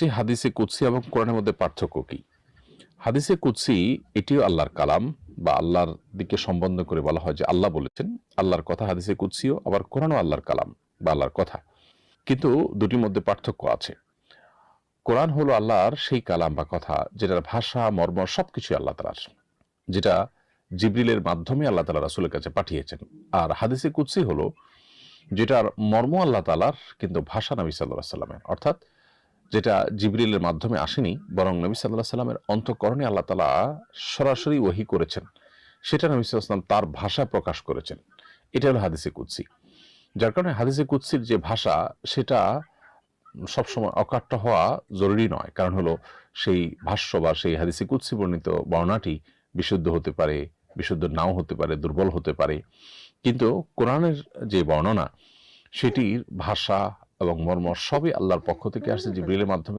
হাদিসে কুদসি এবং কোরআনের মধ্যে পার্থক্য কি? হাদিসে কুদসি এটিও আল্লাহর কালাম বা আল্লাহর দিকে সম্বন্ধ করে বলা হয় যে আল্লাহ বলেছেন, আল্লাহর কথা হাদিসে কুদসিও, আবার কোরআনও আল্লাহর কালাম বা আল্লাহর কথা। কিন্তু দুটির মধ্যে পার্থক্য আছে। কোরআন হলো আল্লাহর সেই কালাম বা কথা যেটার ভাষা, মর্ম সবকিছু আল্লাহ তাআলার, যেটা জিবরিলের মাধ্যমে আল্লাহ তাআলা রাসূলের কাছে পাঠিয়েছেন। আর হাদিসে কুদসি হলো যেটার মর্ম আল্লাহ তাআলার কিন্তু ভাষা নবী সাল্লাল্লাহু আলাইহি ওয়াসাল্লামের, অর্থাৎ যেটা জিবরিলের মাধ্যমে আসেনি, বরং নবী সাল্লাল্লাহু আলাইহি ওয়াসাল্লামের অন্তঃকরণে আল্লাহ তাআলা সরাসরি ওহী করেছেন, সেটা নবী সাল্লাল্লাহু আলাইহি ওয়াসাল্লাম তার ভাষা প্রকাশ করেছেন। এটা হলো হাদিসে কুদসি। যার কারণে হাদিসে কুদসির যে ভাষা, সেটা সবসময় অকাট্য হওয়া জরুরি নয়। কারণ হলো সেই ভাষ্য বা সেই হাদিসে কুদসি বর্ণিত বর্ণনাটি বিশুদ্ধ হতে পারে, বিশুদ্ধ নাও হতে পারে, দুর্বল হতে পারে। কিন্তু কোরআনের যে বর্ণনা, সেটির ভাষা এবং মর্ম সবই আল্লাহর পক্ষ থেকে আসছে, জিবরিলের মাধ্যমে